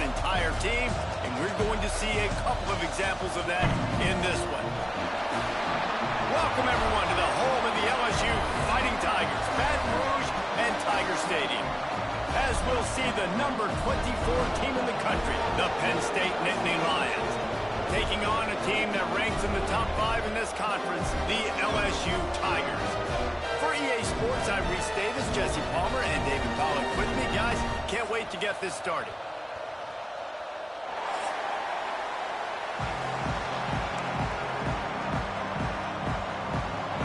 entire team, and we're going to see a couple of examples of that in this one. Welcome, everyone, to the home of the LSU Fighting Tigers, Baton Rouge and Tiger Stadium. As we'll see the number 24 team in the country, the Penn State Nittany Lions, taking on a team that ranks in the top 5 in this conference, the LSU Tigers. For EA Sports, I'm Reese Davis, Jesse Palmer, and David Pollack with me. Guys, can't wait to get this started.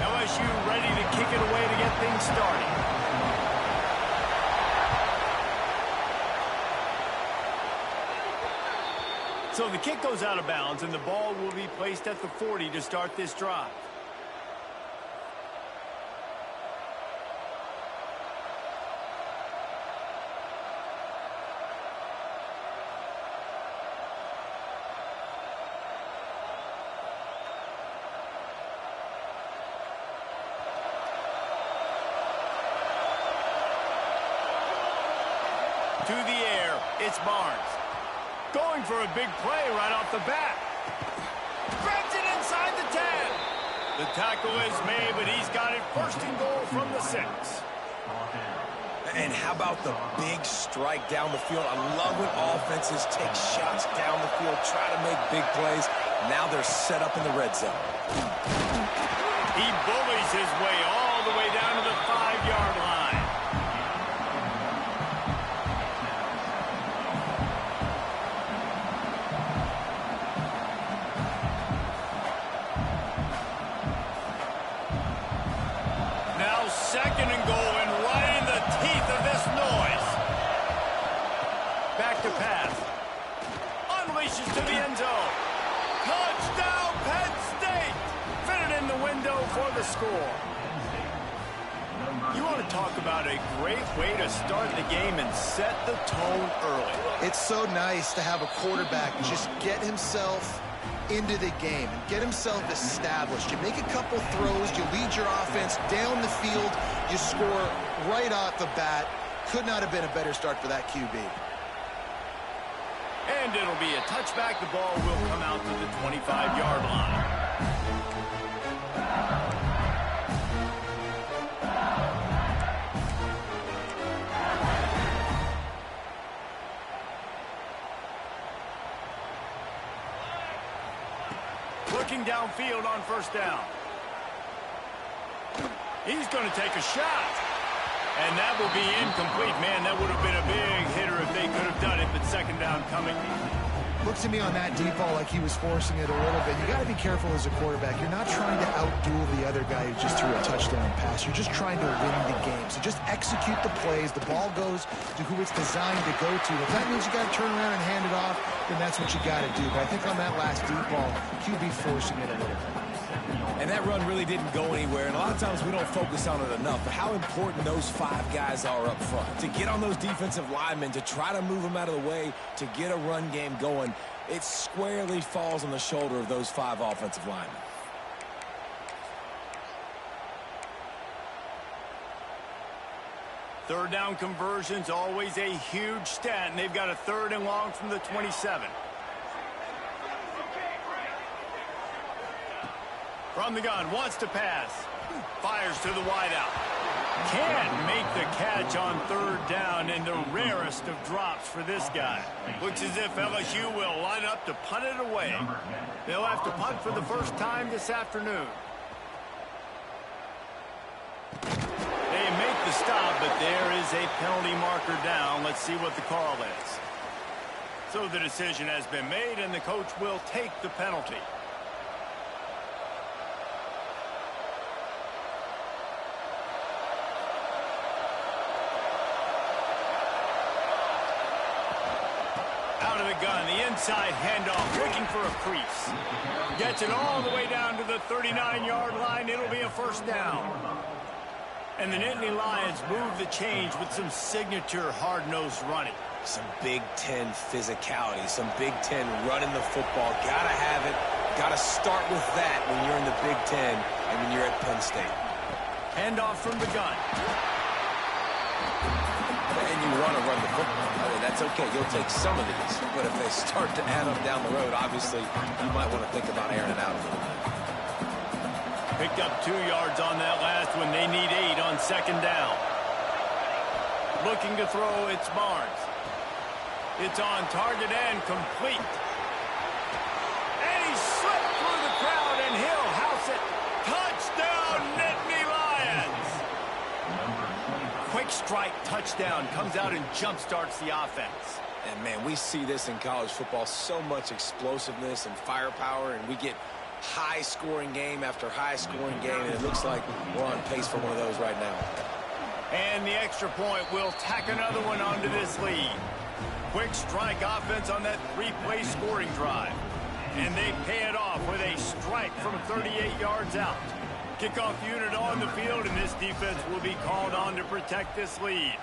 LSU ready to kick it away to get things started. So the kick goes out of bounds, and the ball will be placed at the 40 to start this drive. To the air, it's Barnes. Going for a big play right off the bat. Grabs it inside the 10. The tackle is made, but he's got it first and goal from the 6. And how about the big strike down the field? I love when offenses take shots down the field, try to make big plays. Now they're set up in the red zone. He bullies his way all the way down to the 5-yard line. Second and goal, and right in the teeth of this noise. Back to pass. Unleashes to the end zone. Touchdown, Penn State! Fitted in the window for the score. You want to talk about a great way to start the game and set the tone early. It's so nice to have a quarterback just get himself into the game and get himself established. You make a couple throws, you lead your offense down the field, you score right off the bat. Could not have been a better start for that QB. And it'll be a touchback. The ball will come out to the 25-yard line. Looking downfield on first down. He's going to take a shot. And that will be incomplete. Man, that would have been a big hitter if they could have done it, but second down coming. Looks to me on that deep ball like he was forcing it a little bit. You got to be careful as a quarterback. You're not trying to outduel the other guy who just threw a touchdown pass. You're just trying to win the game. So just execute the plays. The ball goes to who it's designed to go to. If that means you got to turn around and hand it off, then that's what you got to do. But I think on that last deep ball, QB forcing it a little bit. And that run really didn't go anywhere, and a lot of times we don't focus on it enough, but how important those 5 guys are up front. To get on those defensive linemen, to try to move them out of the way, to get a run game going, it squarely falls on the shoulder of those 5 offensive linemen. Third down conversions, always a huge stat, and they've got a 3rd and long from the 27. From the gun, wants to pass. Fires to the wideout. Can't make the catch on 3rd down, and the rarest of drops for this guy. Looks as if LSU will line up to punt it away. They'll have to punt for the first time this afternoon. They make the stop, but there is a penalty marker down. Let's see what the call is. So the decision has been made, and the coach will take the penalty. Out of the gun, the inside handoff, looking for a crease. Gets it all the way down to the 39-yard line. It'll be a first down. And the Nittany Lions move the change with some signature hard-nosed running. Some Big Ten physicality, some Big Ten running the football. Gotta have it. Gotta start with that when you're in the Big Ten and when you're at Penn State. Handoff from the gun. And you you want to run the football. I mean, that's okay. You'll take some of these. But if they start to add up down the road, obviously, you might want to think about airing it out a little bit. Picked up 2 yards on that last one. They need 8 on second down. Looking to throw, it's Barnes. It's on target and complete. And he slipped through the crowd, and he'll house it. Touchdown, Nittany Lions! Quick strike touchdown comes out and jump-starts the offense. And, man, we see this in college football, so much explosiveness and firepower, and we get high-scoring game after high-scoring game, and it looks like we're on pace for one of those right now. And the extra point will tack another one onto this lead. Quick strike offense on that 3-play scoring drive. And they pay it off with a strike from 38 yards out. Kickoff unit on the field, and this defense will be called on to protect this lead.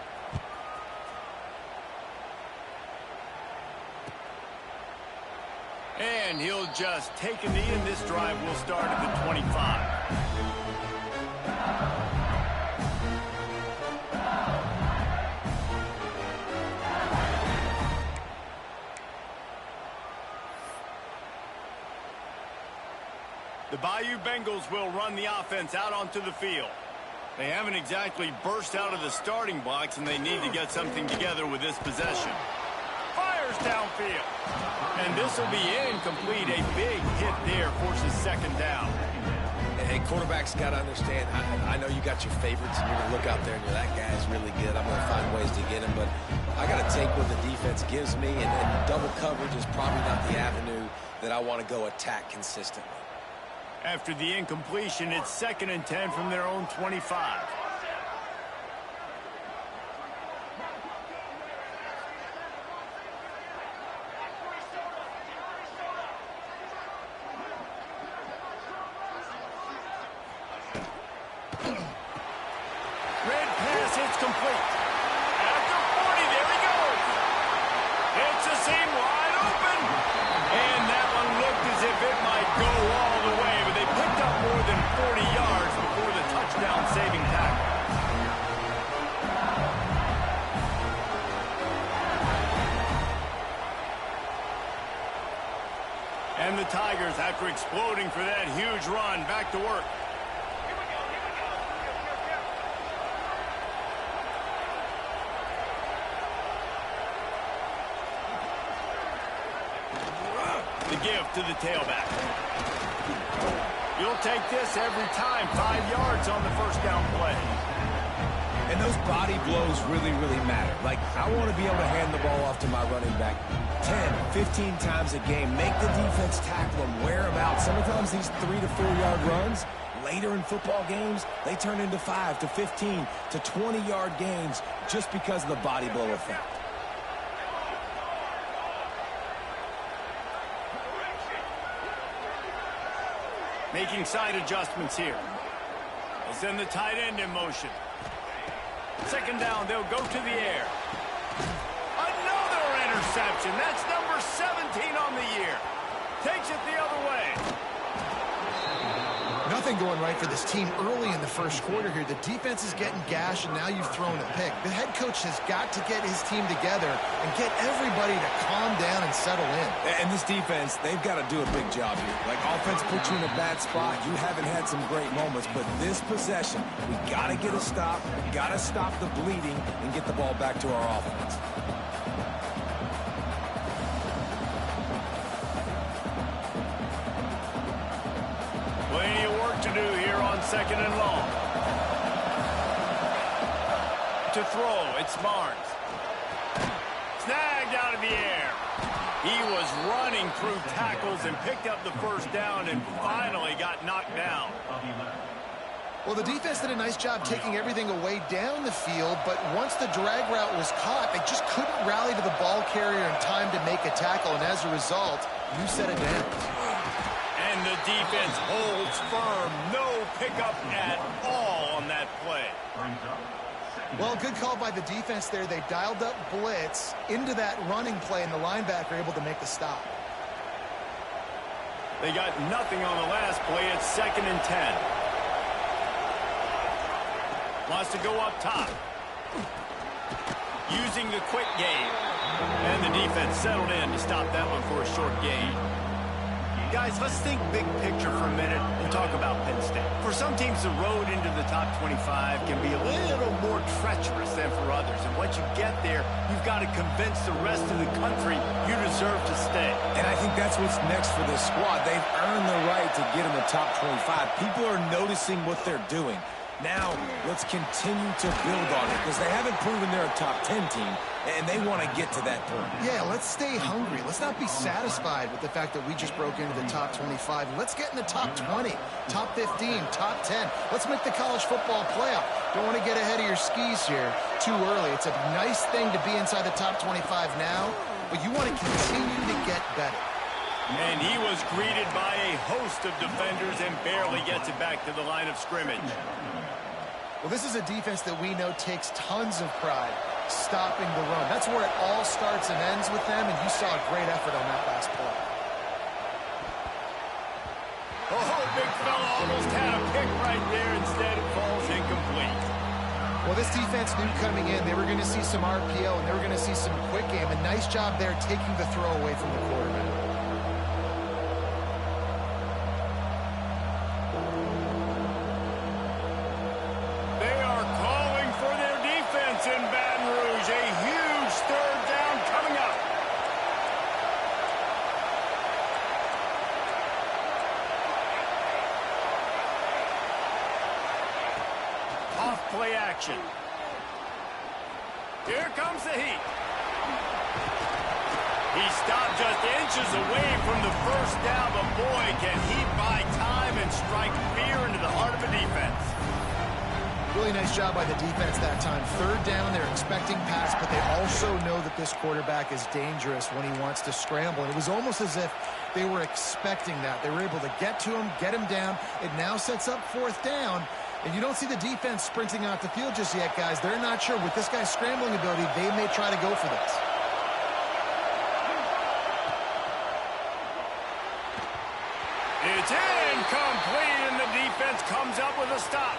And he'll just take a knee, and this drive will start at the 25. The Bayou Bengals will run the offense out onto the field. They haven't exactly burst out of the starting blocks, and they need to get something together with this possession. Fires downfield. And this will be incomplete. A big hit there forces second down. Hey, quarterback's got to understand, I know you got your favorites, and you're going to look out there and you're, that guy's really good. I'm going to find ways to get him, but I got to take what the defense gives me, and double coverage is probably not the avenue that I want to go attack consistently. After the incompletion, it's 2nd and 10 from their own 25. Red pass, it's complete. After 40, there he goes. It's a seam wide open. And that one looked as if it might go all the way, but they picked up more than 40 yards before the touchdown-saving tackle. And the Tigers, after exploding for that huge run, back to work. The give to the tailback. You'll take this every time. 5 yards on the first down play. And those body blows really, really matter. Like, I want to be able to hand the ball off to my running back 10, 15 times a game. Make the defense tackle them, wear them out. Sometimes these 3 to 4 yard runs, later in football games, they turn into 5 to 15 to 20 yard gains just because of the body blow effect. Making side adjustments here. They'll send the tight end in motion. 2nd down, they'll go to the air. Another interception. That's number 17 on the year. Takes it the other way. Nothing going right for this team early in the first quarter here. The defense is getting gashed, and now you've thrown a pick. The head coach has got to get his team together and get everybody to calm down and settle in. And this defense, they've got to do a big job here. Like, offense puts you in a bad spot. You haven't had some great moments, but this possession, we got to get a stop. We got to stop the bleeding and get the ball back to our offense. Plenty of work to do here on 2nd and long. To throw, it's Barnes. Snagged out of the air. He was running through tackles and picked up the first down and finally got knocked down. Well, the defense did a nice job taking everything away down the field, but once the drag route was caught, they just couldn't rally to the ball carrier in time to make a tackle, and as a result, you set it down. And the defense holds firm. No pickup at all on that play. Well, good call by the defense there. They dialed up blitz into that running play, and the linebacker able to make the stop. They got nothing on the last play. It's 2nd and 10. Wants to go up top. using the quick game. And the defense settled in to stop that one for a short gain. Guys, let's think big picture for a minute and talk about Penn State. For some teams, the road into the top 25 can be a little more treacherous than for others. And once you get there, you've got to convince the rest of the country you deserve to stay. And I think that's what's next for this squad. They've earned the right to get in the top 25. People are noticing what they're doing. Now, let's continue to build on it because they haven't proven they're a top 10 team, and they want to get to that point. Yeah, let's stay hungry. Let's not be satisfied with the fact that we just broke into the top 25. Let's get in the top 20, top 15, top 10. Let's make the college football playoff. Don't want to get ahead of your skis here too early. It's a nice thing to be inside the top 25 now, but you want to continue to get better. And he was greeted by a host of defenders and barely gets it back to the line of scrimmage. Well, this is a defense that we know takes tons of pride stopping the run. That's where it all starts and ends with them, and you saw a great effort on that last play. Oh, big fella almost had a pick right there. Instead, it falls incomplete. Well, this defense knew coming in they were going to see some RPO and they were going to see some quick game. A nice job there taking the throw away from the quarterback. In Baton Rouge, a huge third down coming up. Off play action. Here comes the heat. He stopped just inches away from the first down, but boy, can he buy time and strike fear into the heart of the defense. Really nice job by the defense that time. Third down, they're expecting pass, but they also know that this quarterback is dangerous when he wants to scramble. And it was almost as if they were expecting that. They were able to get to him, get him down. It now sets up fourth down. And you don't see the defense sprinting out the field just yet, guys. They're not sure. With this guy's scrambling ability, they may try to go for this. It's incomplete, and the defense comes up with a stop.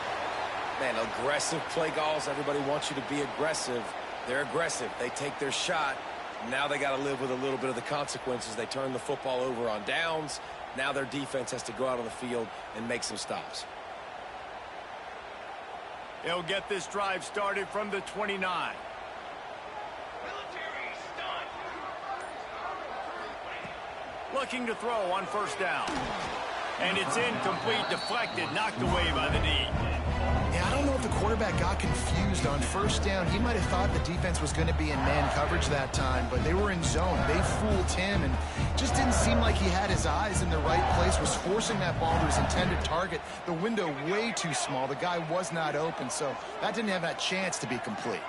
Man, aggressive play calls. Everybody wants you to be aggressive. They're aggressive. They take their shot. Now they got to live with a little bit of the consequences. They turn the football over on downs. Now their defense has to go out on the field and make some stops. They'll get this drive started from the 29. Looking to throw on first down. And it's incomplete, deflected, knocked away by the knee. Yeah, I don't know if the quarterback got confused on first down. He might have thought the defense was going to be in man coverage that time, but they were in zone. They fooled him and just didn't seem like he had his eyes in the right place, was forcing that ball to his intended target. The window way too small. The guy was not open, so that didn't have that chance to be complete.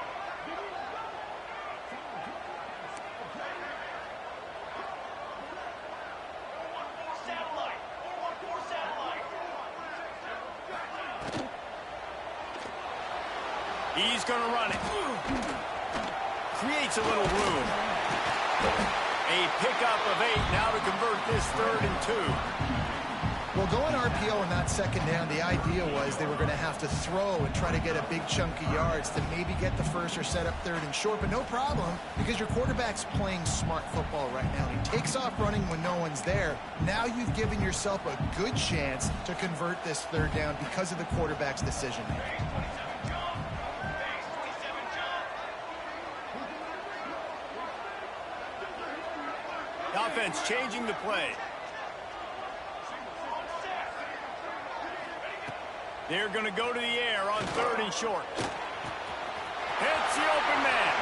He's going to run it. Creates a little room. A pickup of 8 now to convert this 3rd and 2. Well, going RPO in that second down, the idea was they were going to have to throw and try to get a big chunk of yards to maybe get the first or set up 3rd and short, but no problem because your quarterback's playing smart football right now. He takes off running when no one's there. Now you've given yourself a good chance to convert this 3rd down because of the quarterback's decision making. Offense changing the play. They're going to go to the air on 3rd and short. Hits the open man.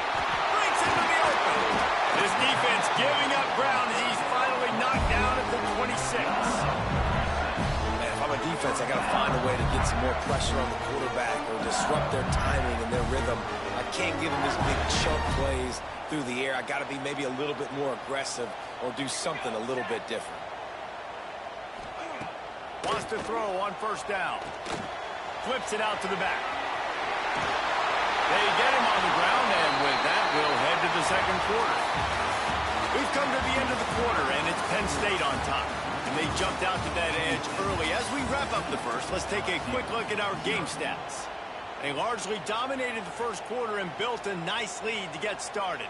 Breaks into the open. This defense giving up ground as he's finally knocked down at the 26. Man, if I'm a defense, I got to find a way to get some more pressure on the quarterback or disrupt their timing and their rhythm. I can't give them these big chunk plays through the air. I got to be maybe a little bit more aggressive or do something a little bit different. Wants to throw on first down. Flips it out to the back. They get him on the ground, and with that, we'll head to the second quarter. We've come to the end of the quarter, and it's Penn State on top. And they jumped out to that edge early. As we wrap up the first, let's take a quick look at our game stats. They largely dominated the first quarter and built a nice lead to get started.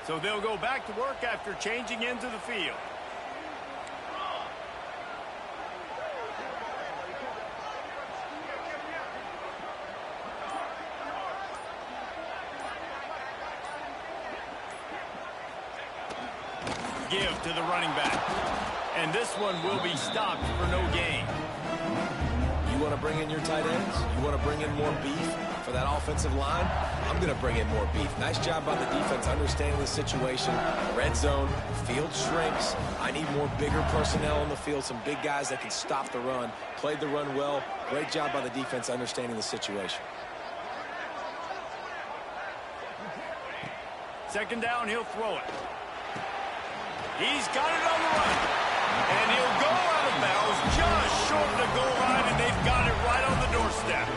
So they'll go back to work after changing into the field. Give to the running back. And this one will be stopped for no gain. You want to bring in your tight ends? You want to bring in more beef for that offensive line? I'm going to bring in more beef. Nice job by the defense understanding the situation. Red zone, field shrinks. I need more bigger personnel on the field, some big guys that can stop the run. Played the run well. Great job by the defense understanding the situation. Second down, he'll throw it. He's got it on the run. And he'll go out of bounds just short of the goal line, and they've got it right on the doorstep.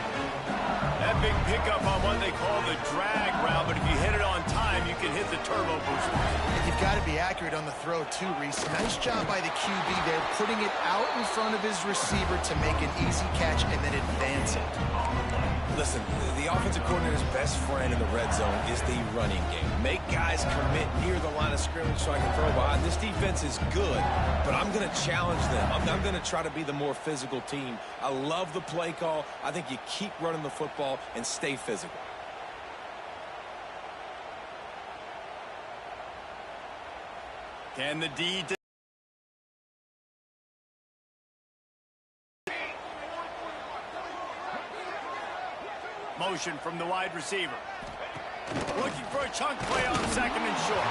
That big pickup on what they call the drag route, but if you hit it on time, you can hit the turbo booster. And you've got to be accurate on the throw, too, Reese. Nice job by the QB there, putting it out in front of his receiver to make an easy catch and then advance it. Listen, the offensive coordinator's best friend in the red zone is the running game. Make guys commit near the line of scrimmage so I can throw behind. This defense is good, but I'm going to challenge them. I'm going to try to be the more physical team. I love the play call. I think you keep running the football and stay physical. Can the D... Motion from the wide receiver. Looking for a chunk play on second and short.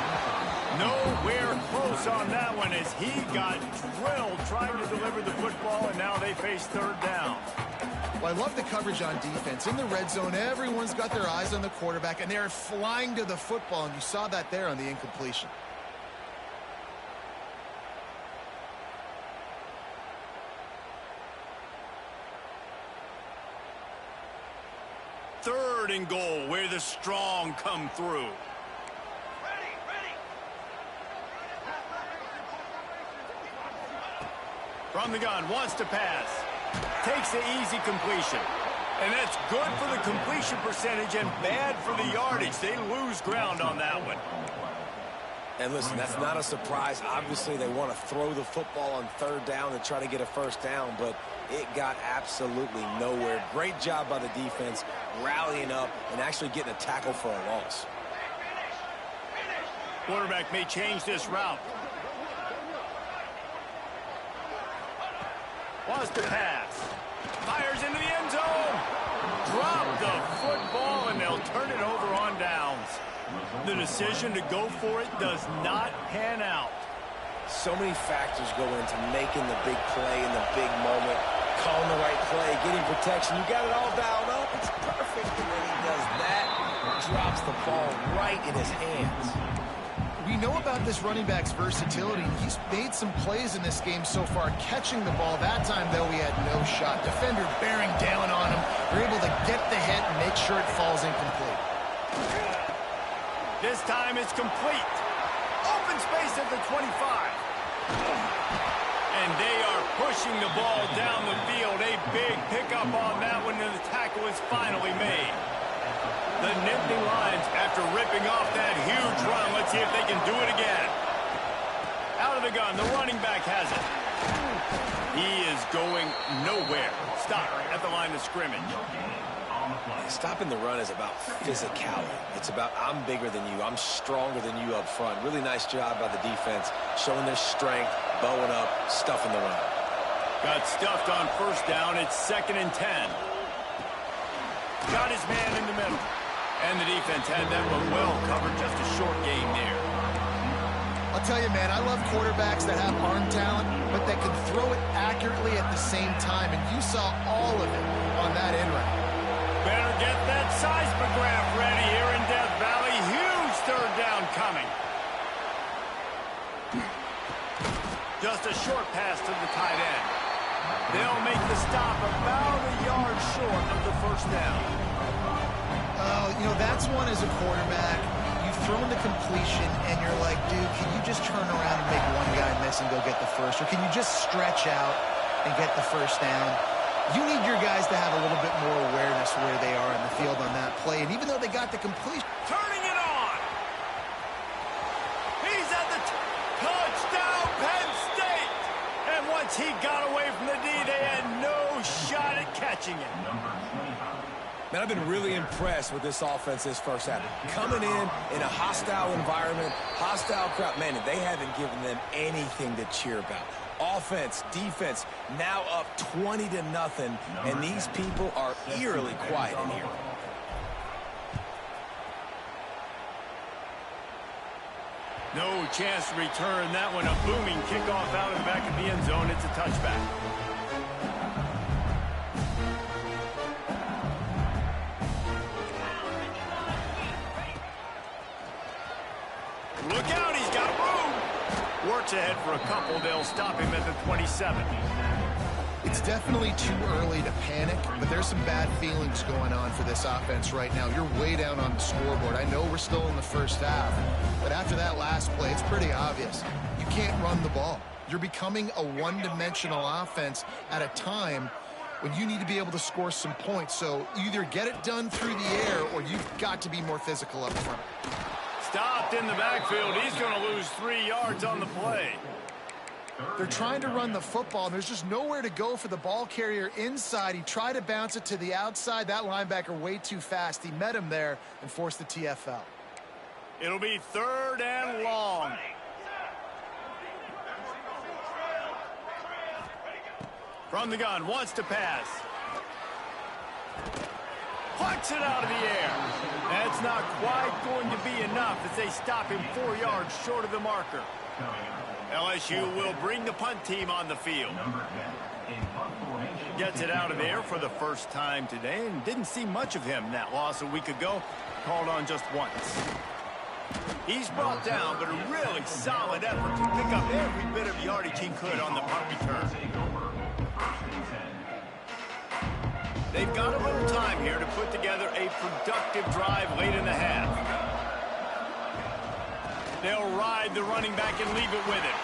Nowhere close on that one as he got drilled trying to deliver the football, and now they face third down. Well, I love the coverage on defense. In the red zone, everyone's got their eyes on the quarterback, and they're flying to the football, and you saw that there on the incompletion. Third and goal, where the strong come through. From the gun, wants to pass. Takes the easy completion. And that's good for the completion percentage and bad for the yardage. They lose ground on that one. And listen, that's not a surprise. Obviously, they want to throw the football on third down and try to get a first down, but it got absolutely nowhere. Great job by the defense, rallying up and actually getting a tackle for a loss. Quarterback may change this route. Wants to pass. Fires into the end zone. Drop the football, and they'll turn it over on downs. The decision to go for it does not pan out. So many factors go into making the big play in the big moment, calling the right play, getting protection. You got it all dialed up. It's perfect. And then he does that, drops the ball right in his hands. We know about this running back's versatility. He's made some plays in this game so far, catching the ball. That time, though, he had no shot. Defender bearing down on him. They're able to get the hit and make sure it falls incomplete. This time it's complete. Open space at the 25. And they are pushing the ball down the field. A big pickup on that one, and the tackle is finally made. The Nittany Lions, after ripping off that huge run, let's see if they can do it again. Out of the gun, the running back has it. He is going nowhere. Stop at the line of scrimmage. Stopping the run is about physicality. It's about I'm bigger than you. I'm stronger than you up front. Really nice job by the defense, showing their strength, bowing up, stuffing the run. Got stuffed on first down. It's 2nd and 10. Got his man in the middle. And the defense had that one well covered. Just a short game there. I'll tell you, man, I love quarterbacks that have arm talent, but that can throw it accurately at the same time. And you saw all of it on that end route. Better get that seismograph ready here in Death Valley. Huge third down coming. Just a short pass to the tight end. They'll make the stop about a yard short of the first down. You know, that's one as a quarterback. You've thrown the completion, and you're like, dude, can you just turn around and make one guy miss and go get the first? Or can you just stretch out and get the first down. You need your guys to have a little bit more awareness where they are in the field on that play. And even though they got the completion. Turning it on. He's at the touchdown, Penn State. And once he got away from the D, they had no shot at catching it. Man, I've been really impressed with this offense this first half. Coming in a hostile environment, hostile crowd. Man, they haven't given them anything to cheer about. Offense, defense, now up 20-0, and these people are eerily quiet in here. No chance to return that one. A booming kickoff out of the back of the end zone. It's a touchback. Look out, he's got room. Works ahead for a couple. They'll stop him at the 27. It's definitely too early to panic, but there's some bad feelings going on for this offense right now. You're way down on the scoreboard. I know we're still in the first half, but after that last play, it's pretty obvious. You can't run the ball. You're becoming a one-dimensional offense at a time when you need to be able to score some points. So either get it done through the air or you've got to be more physical up front. Stopped in the backfield. He's going to lose 3 yards on the play. They're trying to run the football, and there's just nowhere to go for the ball carrier inside. He tried to bounce it to the outside. That linebacker way too fast. He met him there and forced the TFL. It'll be 3rd and long. From the gun, wants to pass. Plucks it out of the air. That's not quite going to be enough as they stop him 4 yards short of the marker. LSU will bring the punt team on the field. Gets it out of there for the first time today, and didn't see much of him. That loss a week ago, called on just once. He's brought down, but a really solid effort to pick up every bit of yardage he could on the punt return. They've got a little time here to put together a productive drive late in the half. They'll ride the running back and leave it with him.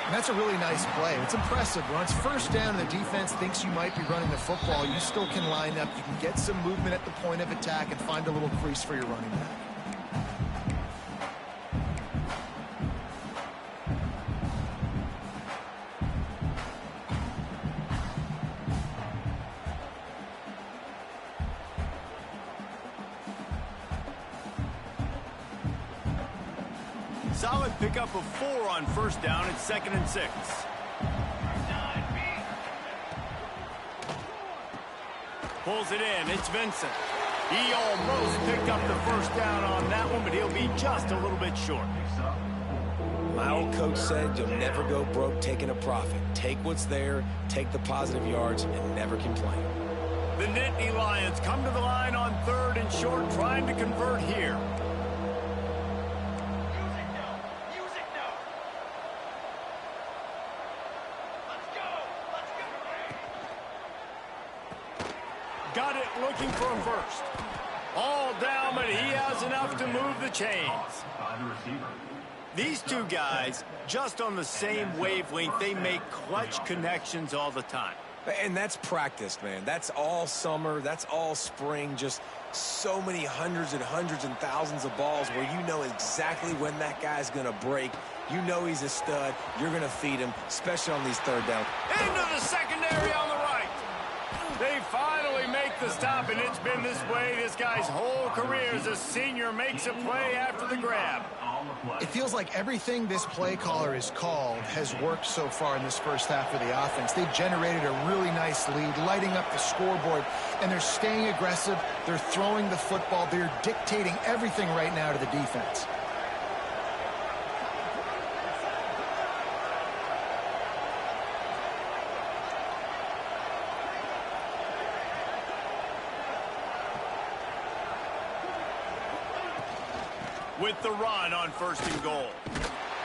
And that's a really nice play. It's impressive. When it's first down and the defense thinks you might be running the football, you still can line up. You can get some movement at the point of attack and find a little crease for your running back. Solid pickup of 4 on first down. It's 2nd and 6. Pulls it in. It's Vincent. He almost picked up the first down on that one, but he'll be just a little bit short. My old coach said you'll never go broke taking a profit. Take what's there, take the positive yards, and never complain. The Nittany Lions come to the line on 3rd and short, trying to convert here. Got it, looking for a first. All down, but he has enough to move the chains. These two guys, just on the same wavelength, they make clutch connections all the time. And that's practice, man. That's all summer. That's all spring. Just so many hundreds and thousands of balls where you know exactly when that guy's going to break. You know he's a stud. You're going to feed him, especially on these 3rd downs. Into the secondary on the right. They finally make the stop, and it's been this way this guy's whole career as a senior makes a play after the grab. It feels like everything this play caller has called has worked so far in this first half of the offense. They've generated a really nice lead, lighting up the scoreboard, and they're staying aggressive. They're throwing the football. They're dictating everything right now to the defense. With the run on 1st and goal.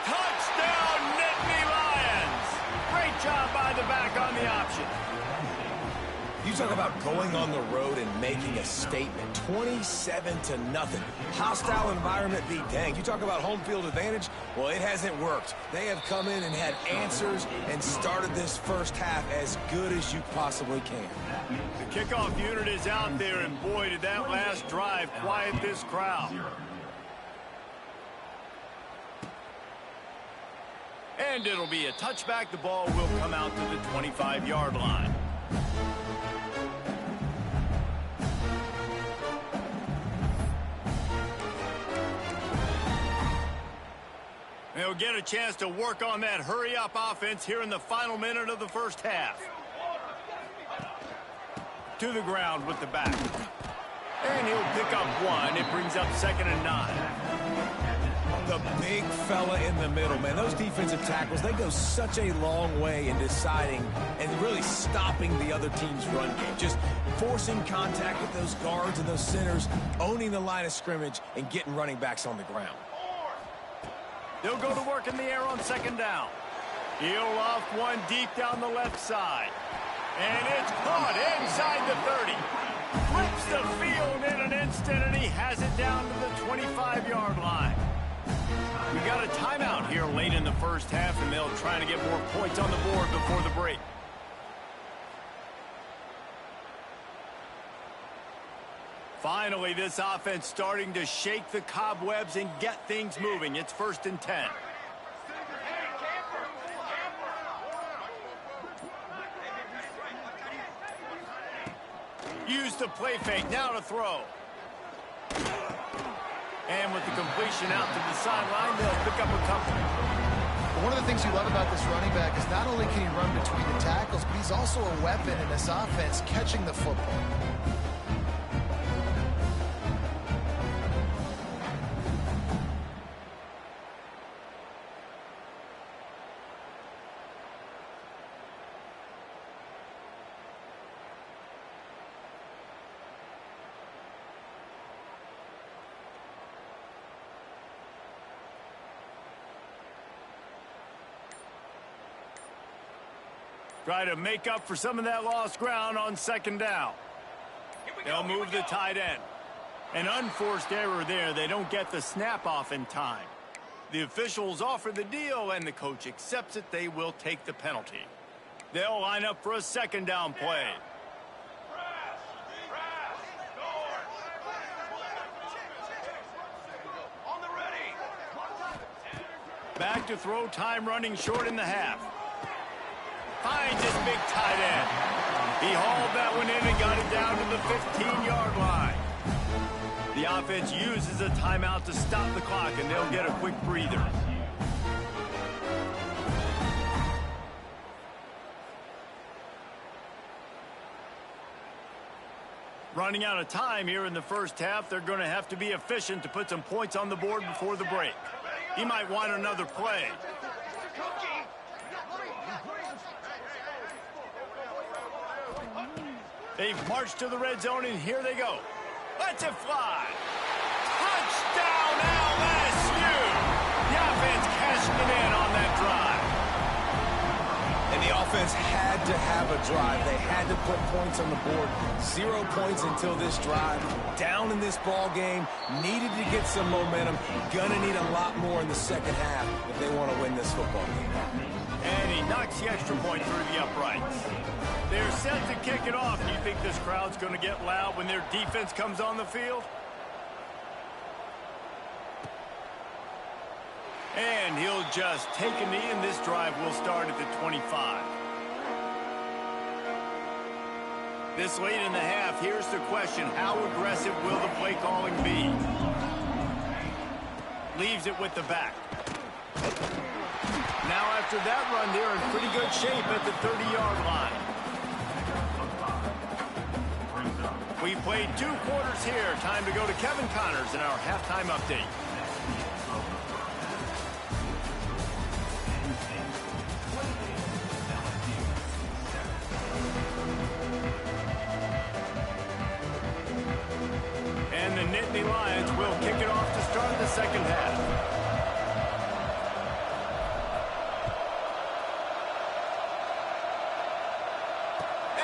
Touchdown, Nittany Lions! Great job by the back on the option. You You talk about going on the road and making a statement. 27-0. Hostile environment be danged. You talk about home field advantage. Well, it hasn't worked. They have come in and had answers and started this first half as good as you possibly can. The kickoff unit is out there, and boy, did that last drive quiet this crowd. And it'll be a touchback. The ball will come out to the 25-yard line. They'll get a chance to work on that hurry-up offense here in the final minute of the first half. To the ground with the back. And he'll pick up one. It brings up 2nd and 9. The big fella in the middle, man. Those defensive tackles, they go such a long way in deciding and really stopping the other team's run game. Just forcing contact with those guards and those centers, owning the line of scrimmage, and getting running backs on the ground. They'll go to work in the air on 2nd down. He'll loft one deep down the left side. And it's caught inside the 30. Flips the field in an instant, and he has it down to the 25-yard line. We got a timeout here late in the first half, and they'll try to get more points on the board before the break. Finally, this offense starting to shake the cobwebs and get things moving. It's 1st and 10. Use the play fake, now to throw. And with the completion out to the sideline, they'll pick up a couple. One of the things you love about this running back is not only can he run between the tackles, but he's also a weapon in this offense catching the football. Try to make up for some of that lost ground on 2nd down. They'll move the tight end. An unforced error there. They don't get the snap off in time. The officials offer the deal, and the coach accepts it. They will take the penalty. They'll line up for a 2nd down play. Back to throw, time running short in the half. Finds his big tight end. He hauled that one in and got it down to the 15-yard line. The offense uses a timeout to stop the clock, and they'll get a quick breather. Running out of time here in the first half. They're going to have to be efficient to put some points on the board before the break. He might want another play. They've marched to the red zone, and here they go. Let's it fly. Touchdown, LSU! The offense cashing it in on that drive. And the offense had to have a drive. They had to put points on the board. 0 points until this drive. Down in this ball game. Needed to get some momentum. Gonna need a lot more in the second half if they want to win this football game. And he knocks the extra point through the uprights. They're set to kick it off. Do you think this crowd's going to get loud when their defense comes on the field? And he'll just take a knee, and this drive will start at the 25. This late in the half, here's the question. How aggressive will the play calling be? Leaves it with the back. Now after that run, they're in pretty good shape at the 30-yard line. We've played 2 quarters here. Time to go to Kevin Connors in our halftime update. And the Nittany Lions will kick it off to start the second half.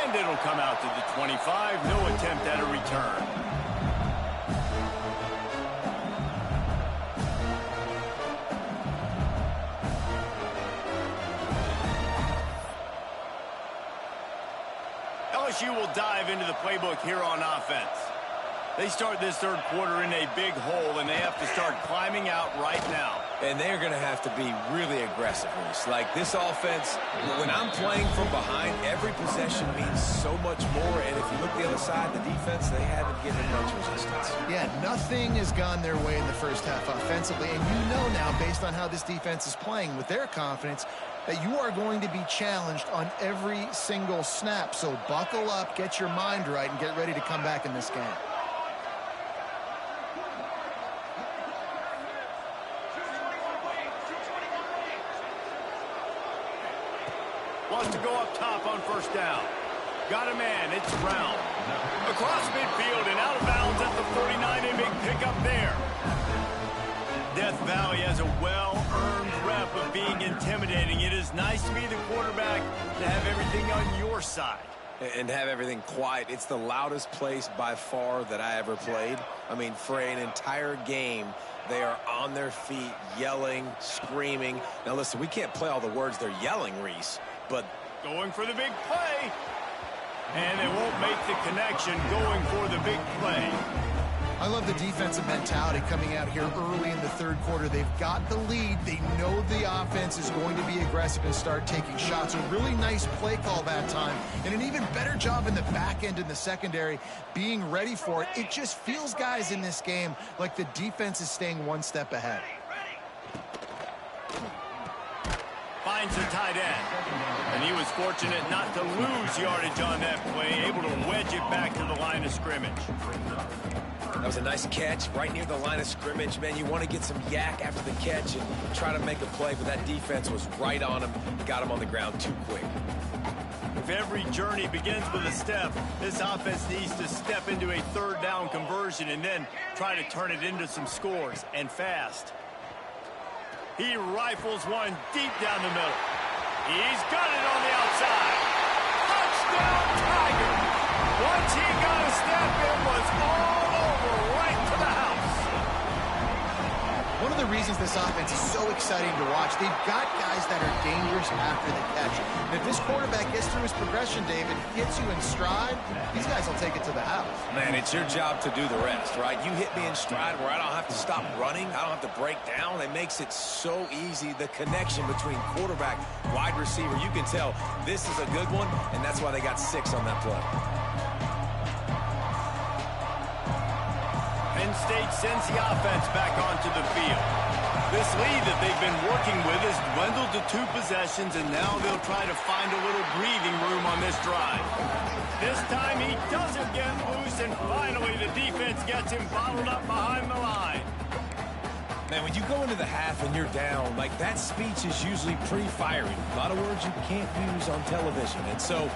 And And it'll come out to the 25. No attempt at a return. LSU will dive into the playbook here on offense. They start this third quarter in a big hole, and they have to start climbing out right now. And they're going to have to be really aggressive, Reese. Like this offense, when I'm playing from behind, every possession means so much more. And if you look the other side, the defense, they haven't given much resistance. Yeah, nothing has gone their way in the first half offensively. And you know now, based on how this defense is playing with their confidence, that you are going to be challenged on every single snap. So buckle up, get your mind right, and get ready to come back in this game. Wants to go up top on first down. Got a man. It's Brown. Across midfield and out of bounds at the 49. A big pickup there. Death Valley has a well-earned rep of being intimidating. It is nice to be the quarterback to have everything on your side. And have everything quiet. It's the loudest place by far that I ever played. I mean, for an entire game, they are on their feet, yelling, screaming. Now, listen, we can't play all the words they're yelling, Reese, but going for the big play. And they won't make the connection going for the big play. I love the defensive mentality coming out here early in the third quarter. They've got the lead. They know the offense is going to be aggressive and start taking shots. A really nice play call that time. And an even better job in the back end in the secondary being ready for it. It just feels, guys, in this game like the defense is staying one step ahead. Finds the tight end. And he was fortunate not to lose yardage on that play. Able to wedge it back to the line of scrimmage. That was a nice catch right near the line of scrimmage. Man, you want to get some yak after the catch and try to make a play, but that defense was right on him. Got him on the ground too quick. If every journey begins with a step, this offense needs to step into a third down conversion and then try to turn it into some scores, and fast. He rifles one deep down the middle. He's got it on the outside. Touchdown, Tigers! Once he got a step, it was all over, right to the house. One of the reasons this offense is so exciting to watch, they've got guys that are dangerous after the catch. And if this quarterback gets through his progression, David, hits you in stride, these guys will take it to the house. Man, it's your job to do the rest, right? You hit me in stride where I don't have to stop running. I don't have to break down. It makes it so easy. The connection between quarterback, wide receiver, you can tell this is a good one, and that's why they got 6 on that play. Penn State sends the offense back onto the field. This lead that they've been working with has dwindled to 2 possessions, and now they'll try to find a little breathing room on this drive. This time he doesn't get loose, and finally the defense gets him bottled up behind the line. Man, when you go into the half and you're down, like that speech is usually pretty fiery. A lot of words you can't use on television. And so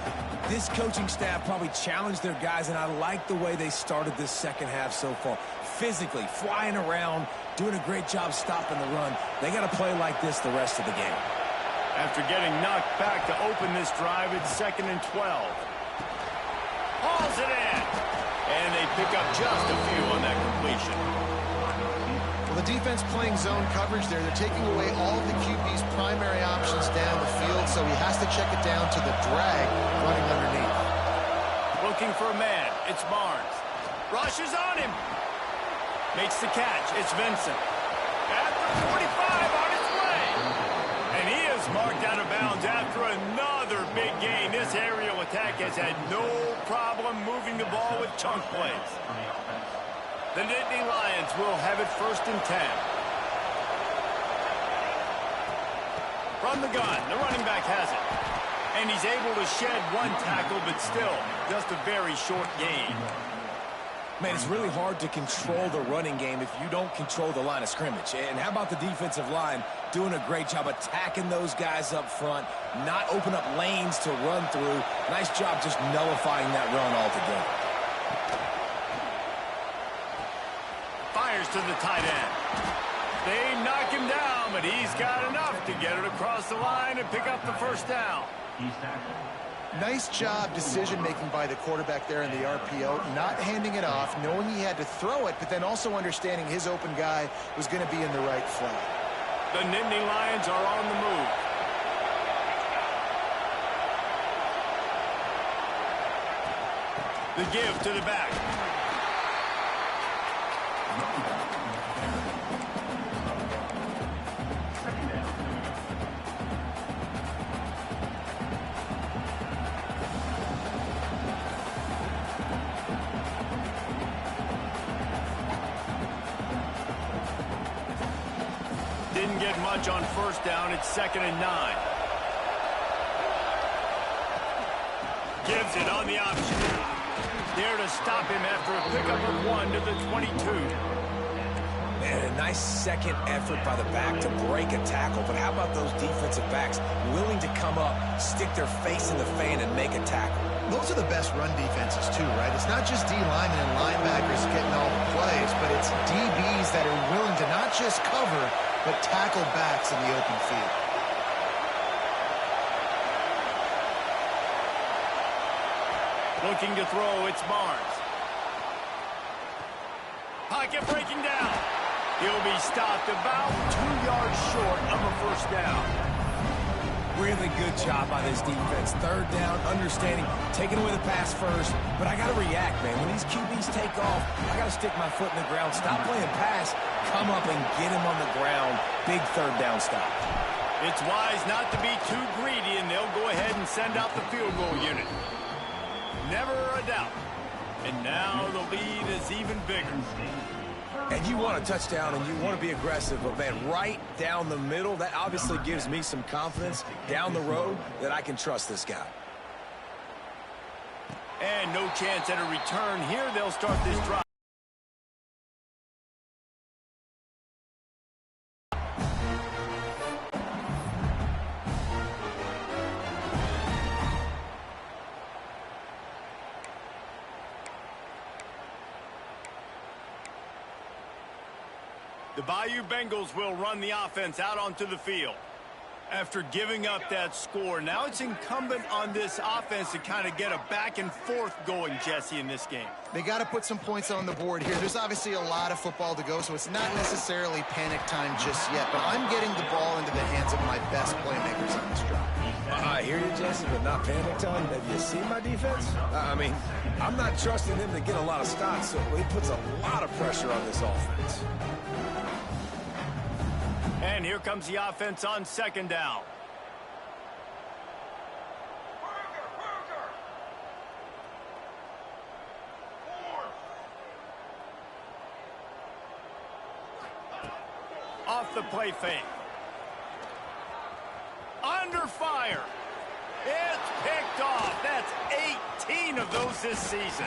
this coaching staff probably challenged their guys, and I like the way they started this second half so far. Physically, flying around, doing a great job stopping the run. They got to play like this the rest of the game. After getting knocked back to open this drive, it's 2nd and 12. Hauls it in. And they pick up just a few on that completion. Well, the defense playing zone coverage there. They're taking away all of the QB's primary options down the field, so he has to check it down to the drag running underneath. Looking for a man. It's Barnes. Rushes on him. Makes the catch. It's Vincent. At the 45 on its way. And he is marked out of bounds after another big gain. This aerial attack has had no problem moving the ball with chunk plays. The Nittany Lions will have it 1st and 10. From the gun, the running back has it. And he's able to shed 1 tackle, but still just a very short gain. Man, it's really hard to control the running game if you don't control the line of scrimmage. And how about the defensive line doing a great job attacking those guys up front, not open up lanes to run through. Nice job just nullifying that run altogether. Fires to the tight end. They knock him down, but he's got enough to get it across the line and pick up the 1st down. Nice job decision-making by the quarterback there in the RPO, not handing it off, knowing he had to throw it, but then also understanding his open guy was going to be in the right flat. The Nittany Lions are on the move. The give to the back. Didn't get much on first down. It's 2nd and 9. Gives it on the option. There to stop him after a pickup of 1 to the 22. And a nice second effort by the back to break a tackle. But how about those defensive backs willing to come up, stick their face in the fan, and make a tackle? Those are the best run defenses, too, right? It's not just D-linemen and linebackers getting all the plays, but it's DBs that are willing to not just cover, but tackle backs in the open field. Looking to throw, it's Barnes. Pocket breaking down. He'll be stopped about 2 yards short of a first down. Really good job by this defense. 3rd down, understanding, taking away the pass first. But I got to react, man. When these QBs take off, I got to stick my foot in the ground. Stop playing pass. Come up and get him on the ground. Big 3rd down stop. It's wise not to be too greedy, and they'll go ahead and send out the field goal unit. Never a doubt. And now the lead is even bigger. And you want a touchdown and you want to be aggressive, but man, right down the middle, that obviously gives me some confidence down the road that I can trust this guy. And no chance at a return here. They'll start this drive. The Bayou Bengals will run the offense out onto the field. After giving up that score, now it's incumbent on this offense to kind of get a back and forth going, Jesse, in this game. They got to put some points on the board here. There's obviously a lot of football to go, so it's not necessarily panic time just yet, but I'm getting the ball into the hands of my best playmakers on this drive. I hear you, Jesse, but not panic time. Have you seen my defense? I mean, I'm not trusting them to get a lot of stops, so it puts a lot of pressure on this offense. And here comes the offense on 2nd down. Off the play fake. Under fire. It's picked off. That's 18 of those this season.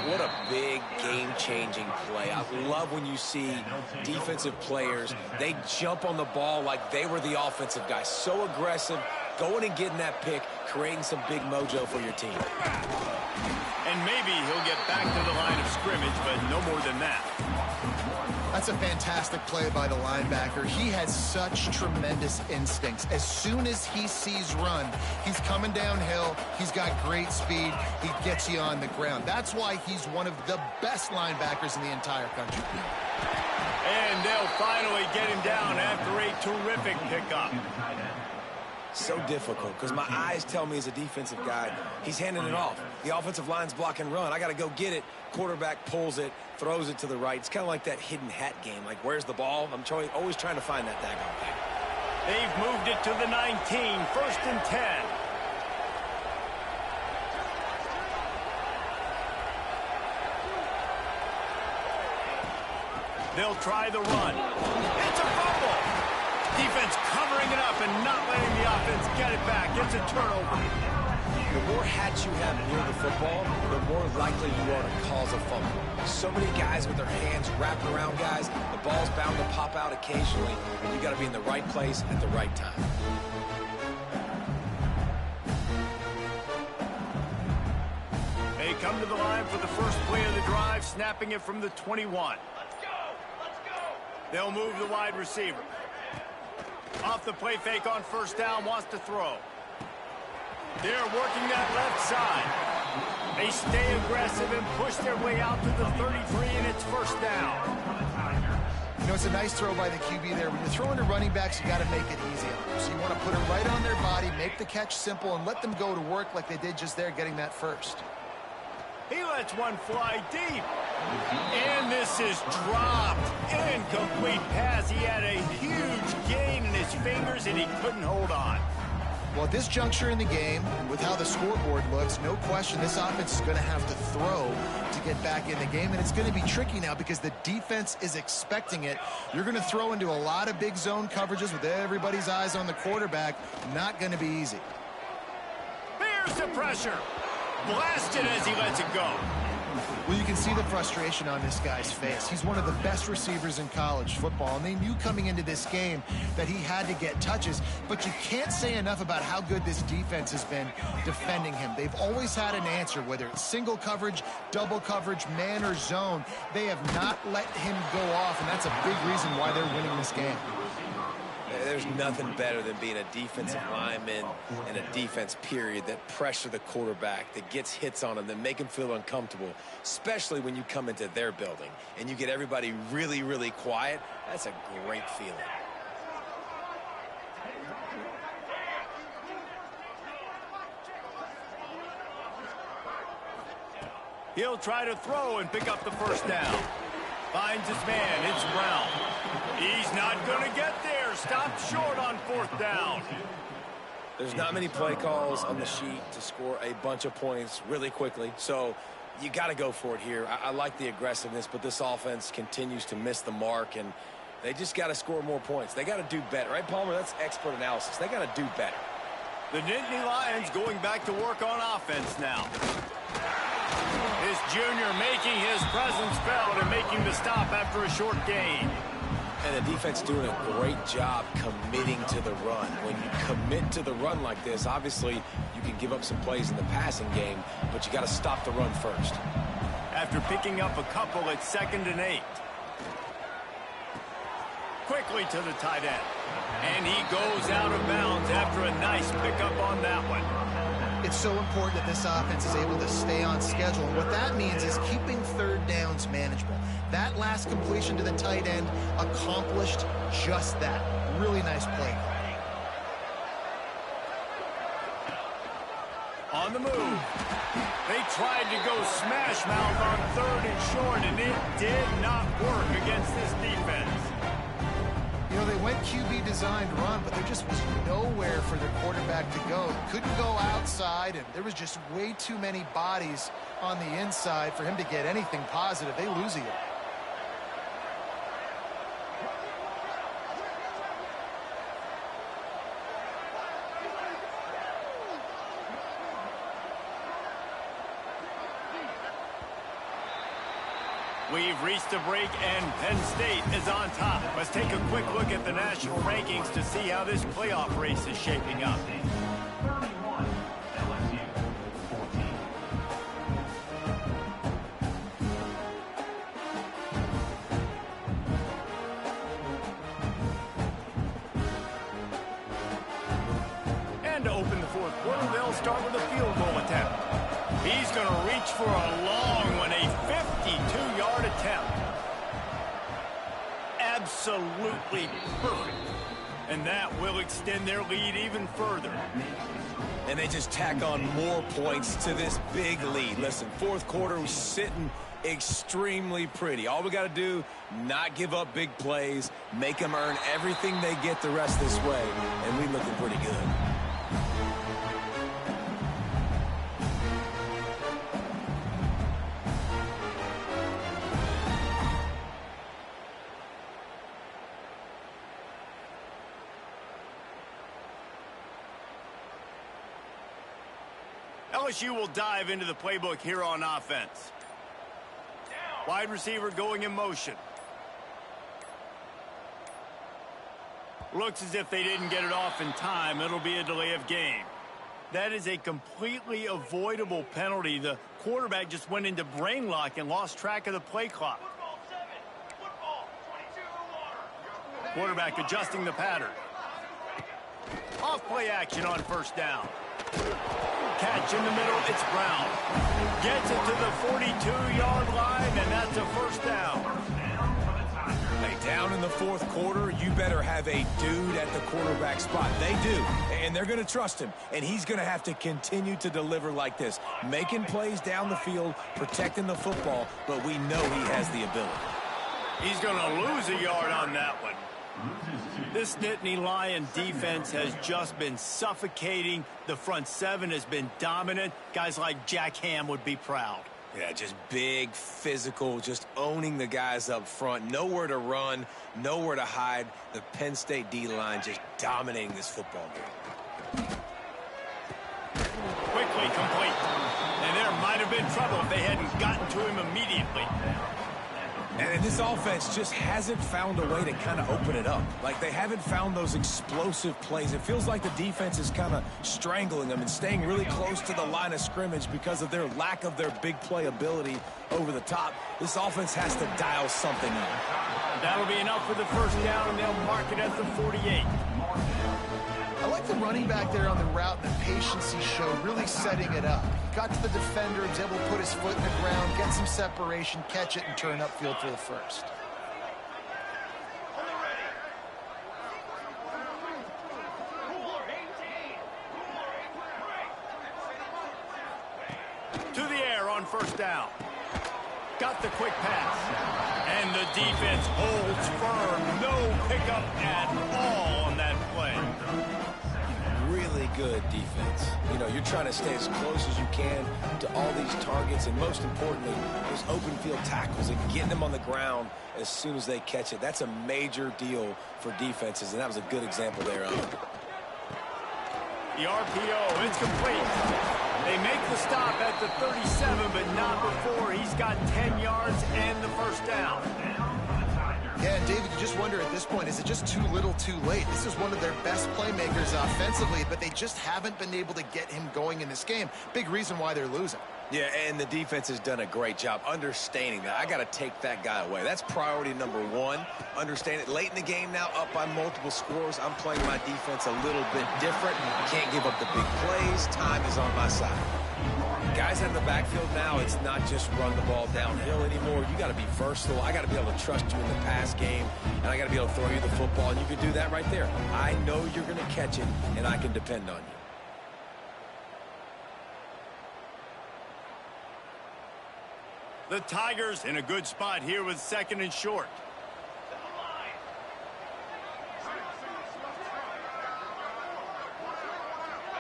What a big game-changing play. I love when you see defensive players, they jump on the ball like they were the offensive guy. So aggressive, going and getting that pick, creating some big mojo for your team. And maybe he'll get back to the line of scrimmage, but no more than that. That's a fantastic play by the linebacker. He has such tremendous instincts. As soon as he sees run, he's coming downhill. He's got great speed. He gets you on the ground. That's why he's one of the best linebackers in the entire country. And they'll finally get him down after a terrific pickup. So difficult because my eyes tell me as a defensive guy, he's handing it off. The offensive line's block and run. I got to go get it. Quarterback pulls it, throws it to the right. It's kind of like that hidden hat game. Like, where's the ball? I'm always trying to find that daggone thing. They've moved it to the 19, 1st and 10. They'll try the run. It's a fumble. Defense covering it up and not letting the offense get it back. It's a turnover. The more hats you have near the football, the more likely you are to cause a fumble. So many guys with their hands wrapped around guys, the ball's bound to pop out occasionally, and you got to be in the right place at the right time. They come to the line for the first play of the drive, snapping it from the 21. Let's go! Let's go! They'll move the wide receiver. Off the play fake on 1st down, wants to throw. They're working that left side. They stay aggressive and push their way out to the 33, and it's first down. You know, it's a nice throw by the QB there. When you're throwing to running backs, you got to make it easy on them. So you want to put it right on their body, make the catch simple, and let them go to work like they did just there, getting that first. He lets one fly deep. And this is dropped. Incomplete pass. He had a huge gain in his fingers, and he couldn't hold on. Well, at this juncture in the game, with how the scoreboard looks, no question this offense is going to have to throw to get back in the game, and it's going to be tricky now because the defense is expecting it. You're going to throw into a lot of big zone coverages with everybody's eyes on the quarterback. Not going to be easy. Here's the pressure. Blasted as he lets it go. Well, you can see the frustration on this guy's face. He's one of the best receivers in college football, and they knew coming into this game that he had to get touches, but you can't say enough about how good this defense has been defending him. They've always had an answer, whether it's single coverage, double coverage, man or zone. They have not let him go off, and that's a big reason why they're winning this game. There's nothing better than being a defensive lineman and a defense, period, that pressure the quarterback, that gets hits on him, that make him feel uncomfortable, especially when you come into their building and you get everybody really, really quiet. That's a great feeling. He'll try to throw and pick up the first down. Finds his man. It's Brown. He's not going to get there. Stopped short on fourth down. There's not many play calls on the sheet to score a bunch of points really quickly, so you got to go for it here. I like the aggressiveness, but this offense continues to miss the mark, and they just got to score more points. They got to do better, right, Palmer? That's expert analysis. They got to do better. The Nittany Lions going back to work on offense now. This junior making his presence felt and making the stop after a short gain. And the defense doing a great job committing to the run. When you commit to the run like this, obviously you can give up some plays in the passing game, but you got to stop the run first. After picking up a couple at 2nd and 8. Quickly to the tight end. And he goes out of bounds after a nice pickup on that one. It's so important that this offense is able to stay on schedule. And what that means is keeping third downs manageable. That last completion to the tight end accomplished just that. Really nice play. On the move. They tried to go smash mouth on 3rd and short, and it did not work against this defense. You know, they went QB designed run, but there just was nowhere for their quarterback to go. He couldn't go outside, and there was just way too many bodies on the inside for him to get anything positive. They lose again. We've reached a break, and Penn State is on top. Let's take a quick look at the national rankings to see how this playoff race is shaping up. 31, LSU, 14. And to open the 4th quarter, they'll start with a field goal attempt. He's going to reach for a long one, a 52-yard attempt. Absolutely perfect. And that will extend their lead even further. And they just tack on more points to this big lead. Listen, 4th quarter was sitting extremely pretty. All we got to do, not give up big plays, make them earn everything they get the rest this way, and we looking pretty good. LSU will dive into the playbook here on offense. Wide receiver going in motion. Looks as if they didn't get it off in time. It'll be a delay of game. That is a completely avoidable penalty. The quarterback just went into brain lock and lost track of the play clock. Quarterback adjusting the pattern. Off play action on 1st down. catch in the middle. It's Brown. Gets it to the 42-yard line, and that's a first down. Hey, down in the fourth quarter, you better have a dude at the quarterback spot. They do, and they're going to trust him, and he's going to have to continue to deliver like this, making plays down the field, protecting the football, but we know he has the ability. He's going to lose a yard on that one. This Nittany Lion defense has just been suffocating. The front seven has been dominant. Guys like Jack Ham would be proud. Yeah, just big, physical, just owning the guys up front. Nowhere to run, nowhere to hide. The Penn State D-line just dominating this football game. Quickly complete. And there might have been trouble if they hadn't gotten to him immediately. And this offense just hasn't found a way to kind of open it up. Like, they haven't found those explosive plays. It feels like the defense is kind of strangling them and staying really close to the line of scrimmage because of their lack of their big play ability over the top. This offense has to dial something up. That'll be enough for the first down, and they'll mark it at the 48. I like the running back there on the route and the patience he showed, really setting it up. Got to the defender, was able to put his foot in the ground, get some separation, catch it, and turn upfield for the first. To the air on first down. Got the quick pass. And the defense holds firm. No pickup at all on that play. Really good defense. You know, you're trying to stay as close as you can to all these targets, and most importantly, those open field tackles and getting them on the ground as soon as they catch it. That's a major deal for defenses, and that was a good example there of it. The RPO, it's complete. They make the stop at the 37, but not before. He's got 10 yards and the first down. Yeah, and David, you just wonder at this point, is it just too little too late? This is one of their best playmakers offensively, but they just haven't been able to get him going in this game. Big reason why they're losing. Yeah, and the defense has done a great job understanding that. I got to take that guy away. That's priority number one. Understand it. Late in the game now, up by multiple scores. I'm playing my defense a little bit different. Can't give up the big plays. Time is on my side. Guys out of the backfield now, it's not just run the ball downhill anymore. You got to be versatile. I got to be able to trust you in the pass game, and I got to be able to throw you the football, and you can do that right there. I know you're going to catch it, and I can depend on you. The Tigers in a good spot here with second and short.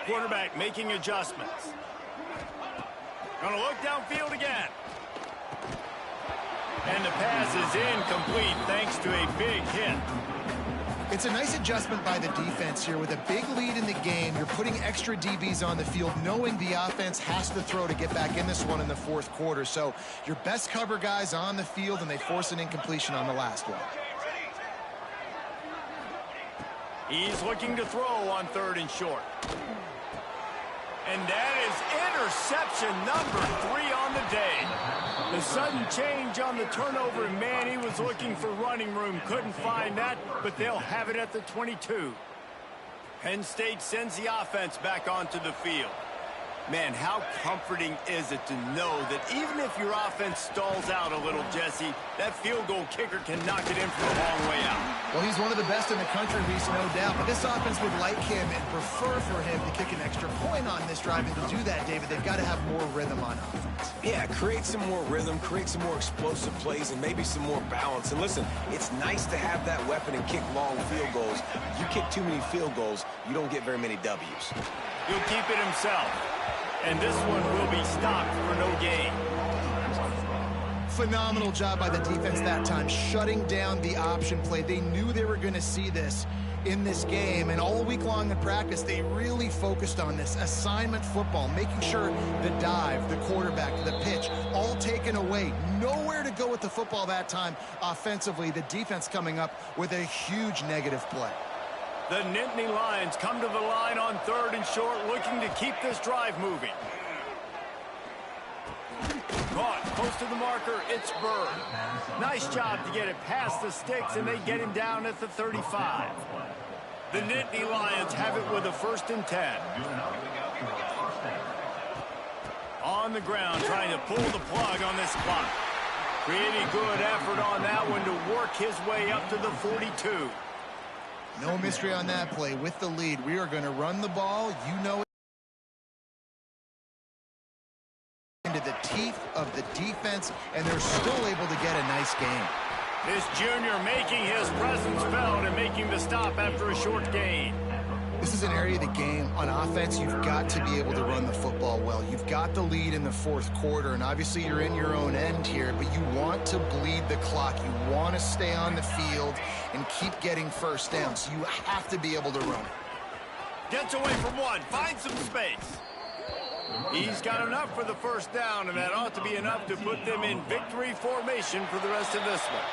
Quarterback making adjustments. Gonna look downfield again. And the pass is incomplete thanks to a big hit. It's a nice adjustment by the defense here. With a big lead in the game, you're putting extra DBs on the field, knowing the offense has to throw to get back in this one in the fourth quarter. So your best cover guys on the field, and they force an incompletion on the last one. He's looking to throw on third and short. And that is interception number 3 on the day. The sudden change on the turnover, and man, he was looking for running room. Couldn't find that, but they'll have it at the 22. Penn State sends the offense back onto the field. Man, how comforting is it to know that even if your offense stalls out a little, Jesse, that field goal kicker can knock it in from a long way out. Well, he's one of the best in the country, Reese, no doubt. But this offense would like him and prefer for him to kick an extra point on this drive. And to do that, David, they've got to have more rhythm on offense. Yeah, create some more rhythm, create some more explosive plays, and maybe some more balance. And listen, it's nice to have that weapon and kick long field goals. You kick too many field goals, you don't get very many W's. He'll keep it himself. And this one will be stopped for no gain. Phenomenal job by the defense that time, shutting down the option play. They knew they were going to see this in this game, and all week long in practice, they really focused on this assignment football, making sure the dive, the quarterback, the pitch, all taken away. Nowhere to go with the football that time offensively. The defense coming up with a huge negative play. The Nittany Lions come to the line on third and short, looking to keep this drive moving. Caught close to the marker, it's Bird. Nice job to get it past the sticks, and they get him down at the 35. The Nittany Lions have it with a 1st and 10. on the ground trying to pull the plug on this clock. Pretty good effort on that one to work his way up to the 42. No mystery on that play. With the lead, we are going to run the ball. You know it. Into the teeth of the defense, and they're still able to get a nice game. This junior making his presence felt and making the stop after a short gain. This is an area of the game on offense you've got to be able to run the football well. You've got the lead in the fourth quarter, and obviously you're in your own end here, but you want to bleed the clock. You want to stay on the field and keep getting first down, so you have to be able to run it. Gets away from one, finds some space. He's got enough for the first down, and that ought to be enough to put them in victory formation for the rest of this one.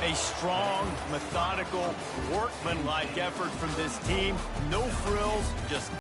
A strong, methodical, workmanlike effort from this team. No frills, just